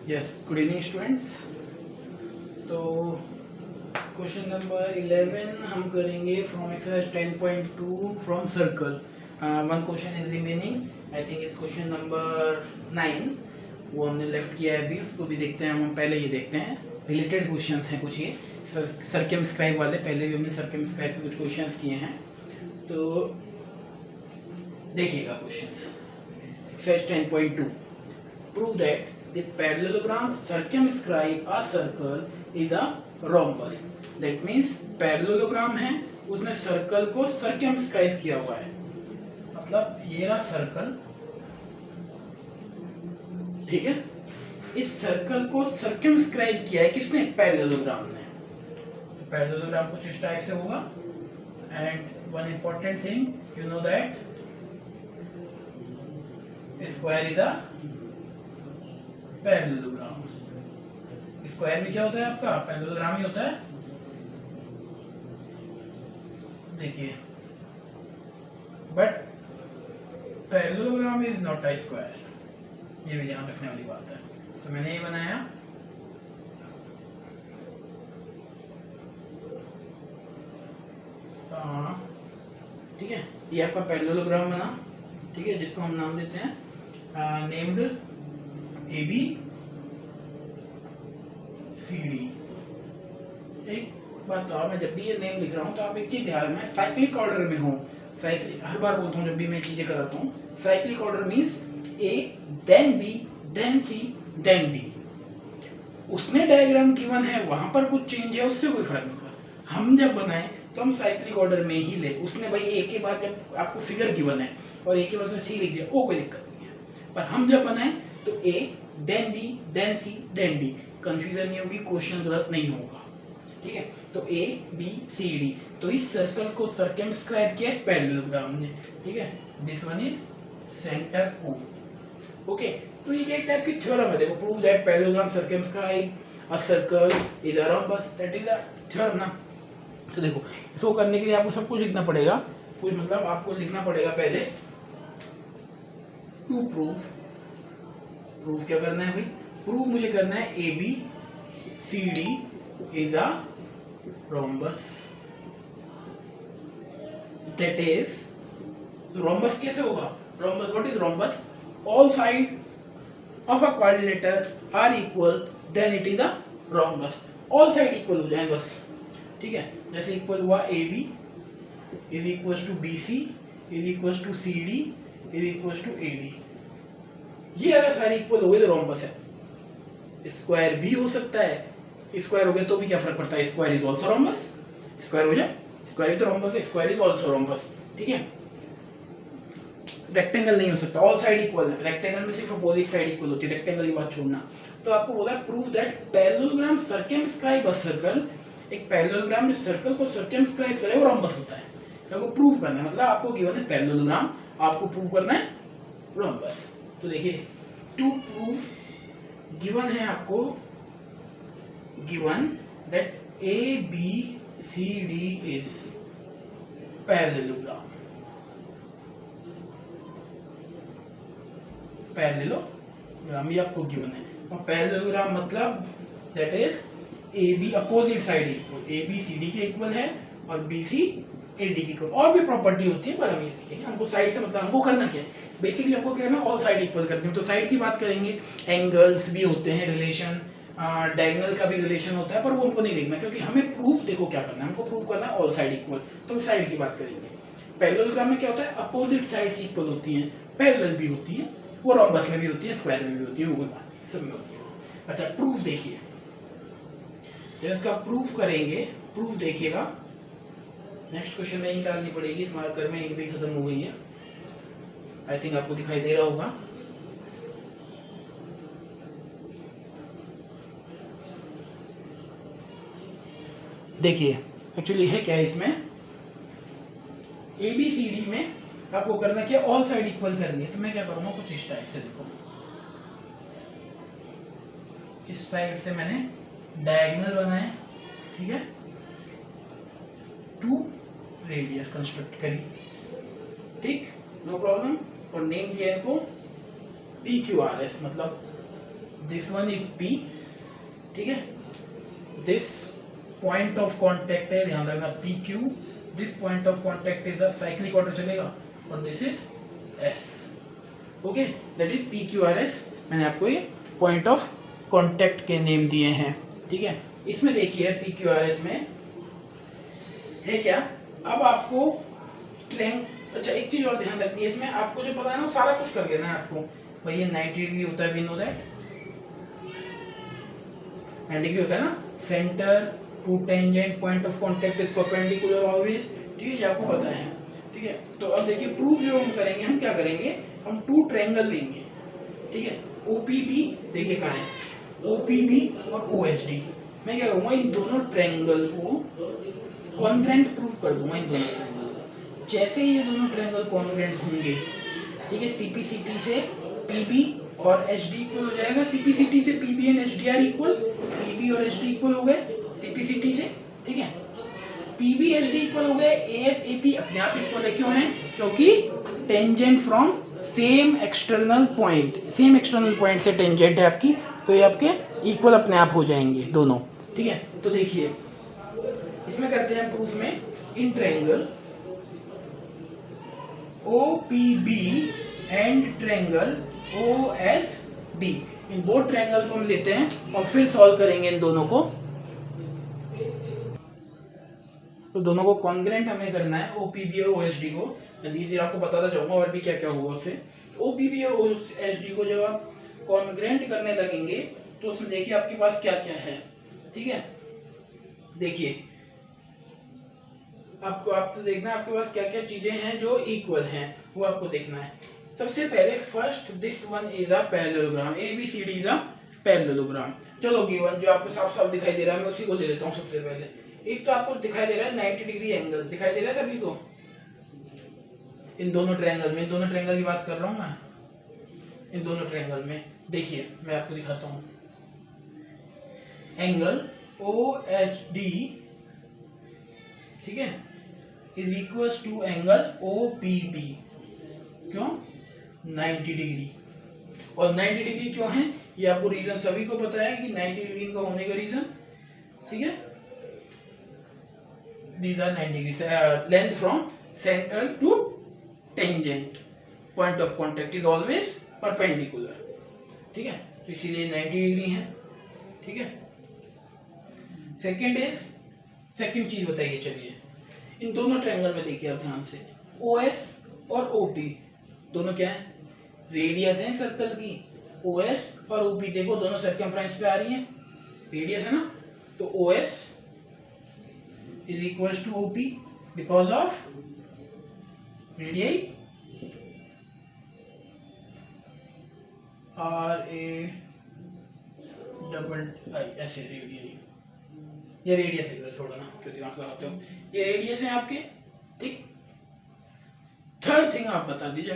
Yes, good evening students. तो question number 11 हम करेंगे from exercise 10.2 from circle. One question is remaining. I think इस question number 9 वो हमने लेफ्ट किया है, अभी उसको भी देखते हैं। हम पहले ये देखते हैं, रिलेटेड क्वेश्चंस हैं कुछ, ये सर्कमस्क्राइब वाले। पहले भी हमने सर्कमस्क्राइब के कुछ क्वेश्चंस किए हैं, तो देखिएगा question. Exercise 10.2, prove that the parallelogram circumscribe a circle is a rhombus. That means parallelogram है, उसने सर्कल को circumscribe किया हुआ है। मतलब ये रहा सर्कल, ठीक है। इस सर्कल को circumscribe किया है किसने? पैरेललोग्राम ने। पैरेललोग्राम कुछ इस टाइप से होगा। And one important thing, you know that square is a parallelogram. Square में क्या होता है आपका? पैरेललोग्राम ही होता है। देखिए, but parallelogram is not a square, ये भी ध्यान रखने वाली बात है। तो मैंने ये बनाया, ठीक है। ये आपका पैरेललोग्राम बना, ठीक है, जिसको हम नाम देते हैं named A B C D. एक बात तो मैं जब भी ये नेम लिख रहा हूँ तो आप एक चीज ध्यान में, साइक्लिक ऑर्डर में हो। साइक्लिक हर बार बोलता हूँ जब भी मैं चीजें कराता हूँ, cyclic order means A then B then C then D. उसने डायग्राम गिवन है, वहां पर कुछ चेंज है, उससे कोई फर्क नहीं पड़ता। हम जब बनाए तो हम साइक्लिक ऑर्डर में ही ले। उसने भाई ए के बाद जब आपको फिगर गिवन है और ए के बाद सी लिख दिया, वो कोई दिक्कत नहीं है। पर हम जब बनाए तो A then B then C then D, confusion नहीं होगी, क्वेश्चन गलत नहीं होगा, ठीक है। तो ए बी सी डी, तो इस सर्कल को सर्कमस्क्राइब किया इस पैरेललोग्राम ने, ठीक है। This one is centre O, okay. तो ये एक टाइप की थ्योरम है। देखो, prove that parallelogram circumscribe a circle is a rhombus, that is a theorem ना। तो देखो, इसको करने के लिए आपको सब कुछ लिखना पड़ेगा। कुछ मतलब आपको लिखना पड़ेगा पहले टू प्रूव। प्रूव क्या करना है भाई? प्रूव मुझे करना है A B C D is a rhombus, that is, rhombus कैसे होगा? Rhombus, what is rhombus? All side of a quadrilateral are equal, then it is a rhombus. All side equal हो जाए बस, ठीक है। जैसे इक्वल हुआ A B is equal to B C is equal to C D is equal to A D. ये अगर सारे इक्वल हो गए तो रोम्बस है। स्क्वायर भी हो सकता है, स्क्वायर हो गया तो भी क्या फर्क पड़ता है? Square is also rhombus. Square हो जाए, स्क्वायर तो रोम्बस है, स्क्वायर इज ऑल्सो रोम्बस, ठीक है। रेक्टेंगल नहीं हो सकता, ऑल साइड इक्वल है। रेक्टेंगल में सिर्फ अपोजिट साइड इक्वल होती है, रेक्टेंगल की बात छोड़ना। तो आपको बोला prove that parallelogram circumscribe a circle, एक पैरेललोग्राम जो सर्कल को सर्कमस्क्राइब करे वो रोम्बस होता है। आपको प्रूव करना है, मतलब आपको गिवन है पैरेललोग्राम, आपको प्रूव करना है रोम्बस। तो देखिए, टू प्रूव गिवन है आपको, given that A B C D is parallelogram. Parallelogram ये आपको गिवन है, और पैरेललोग्राम मतलब that is A B opposite side equal, A B C D के इक्वल है और बी सी ए डी के इक्वल। और भी प्रॉपर्टी होती है पर हम ये देखेंगे। हमको साइड से मतलब हमको करना क्या है? बेसिकली हमको क्या है ना, ऑल साइड इक्वल करते हैं। तो साइड की बात करेंगे, एंगल्स भी होते हैं, रिलेशन डायगोनल का भी रिलेशन होता है, पर वो हमको नहीं देखना, क्योंकि हमें प्रूफ देखो क्या करना है, हमको प्रूफ करना है ऑल साइड इक्वल। तो हम साइड की बात करेंगे। पैरेललोग्राम में क्या होता है? अपोजिट साइड्स इक्वल होती हैं, पैरेलल भी होती हैं, वो रोम्बस में भी होती है, स्क्वायर में भी होती है, वो कोई बात नहीं, सब में होती है। अच्छा, प्रूफ देखिए, जब इसका प्रूफ करेंगे, प्रूफ देखिएगा। नेक्स्ट क्वेश्चन में इंक डालनी पड़ेगी, इस मार्कर में इंक भी खत्म हो गई है, आई थिंक आपको दिखाई दे रहा होगा। देखिए, एक्चुअली है क्या इसमें, ए बी सी डी में आपको करना क्या? ऑल साइड इक्वल करनी है। तो मैं क्या करूंगा, कुछ इस टाइप से, देखो इस साइड से मैंने डायगोनल बनाए, ठीक है, टू रेडियस कंस्ट्रक्ट करी, ठीक, नो प्रॉब्लम। और नेम दिया इनको पी क्यू आर एस, मतलब दिस वन इज P, ठीक है। दिस पॉइंट ऑफ कांटेक्ट है, ध्यान रखना PQ, this point of contact is the cyclic order चलेगा, और this is S, okay, that is PQRS। मैंने आपको ये पॉइंट ऑफ कांटेक्ट के नेम दिए हैं, ठीक है। इसमें देखिए PQRS में है क्या, अब आपको अच्छा एक चीज और ध्यान रखनी है, इसमें आपको जो पता है ना सारा कुछ कर देना है आपको। भाई ये 90 डिग्री होता है, वी नो दैट 90 डिग्री होता है ना, centre to tangent point of contact is perpendicular always, ठीक है, ये आपको पता है, ठीक है। तो अब देखिए प्रूफ जो हम करेंगे, हम क्या करेंगे, हम टू ट्रायंगल लेंगे, ठीक है। OPB देखिए कहाँ है, OPB और OSD, मैं क्या करूँगा, इन दोनों ट्रायंगल को कॉन्ग्रुएंट प्रूफ कर दूंगा, इन दोनों ट्रायंगल को। जैसे ये दोनों ट्रायंगल कॉन्ग्रुएंट होंगे, ठीक है, CPCT से PB और HD इक्वल हो जाएगा, CPCT से PB and HD are equal, PB और HD इक्वल हो गए CPCT से, ठीक है। PB HD इक्वल हो गए, AS AP अपने आप इक्वल है, क्यों है, क्योंकि tangent from same external point, same external point से टेंजेंट है आपकी, तो ये आपके इक्वल अपने आप हो जाएंगे दोनों, ठीक है। तो देखिए इसमें करते हैं प्रूफ में, in triangle OPB and triangle OSD, in both triangle को हम लेते हैं और फिर सॉल्व करेंगे इन दोनों को। तो दोनों को कॉन्ग्रुएंट हमें करना है, OPB और OSD को। मैं धीरे धीरे आपको बताता जाऊंगा और भी क्या क्या होगा उससे। OPB और OSD को जब आप कॉन्ग्रुएंट करने लगेंगे तो उसमें देखिए आपके पास क्या क्या है, ठीक है। देखिए आपको देखना है आपके पास क्या क्या चीजें हैं जो इक्वल हैं, वो आपको देखना है। सबसे पहले first, this one is a parallelogram, ABCD is a parallelogram. चलो गिवन जो आपको साफ साफ दिखाई दे रहा है, मैं उसी को ले लेता हूँ सबसे पहले। एक तो आपको दिखाई दे रहा है 90 डिग्री एंगल, दिखाई दे रहा है सभी को, इन दोनों ट्रायंगल में, इन दोनों ट्रायंगल की बात कर रहा हूँ मैं, इन दोनों ट्रायंगल में देखिए मैं आपको दिखाता हूँ, एंगल OSD, ठीक है, is equals to angle OPB, क्यों 90 डिग्री। और 90 डिग्री क्यों है, ये आपको रीजन सभी को पता है कि 90 डिग्री का होने का रीजन, ठीक है, these are 90 degrees, length from center to tangent point of contact is always perpendicular, ठीक है, तो इसीलिए 90 डिग्री है, ठीक है। सेकंड चीज बताइए, चलिए इन दोनों ट्रायंगल में देखिए आप ध्यान से, OS और OP दोनों क्या है, रेडियस है सर्कल की, OS और OP देखो दोनों सर्कमफ्रेंस पे आ रही है, रेडियस है ना, तो OS is equals to OP because of radii RA double आई, ऐसे रेडियस, ये रेडियस है, छोड़ो ना क्यों दिमाग लगाते हो, ये रेडियस है आपके, ठीक। थर्ड थिंग आप बता दीजिए,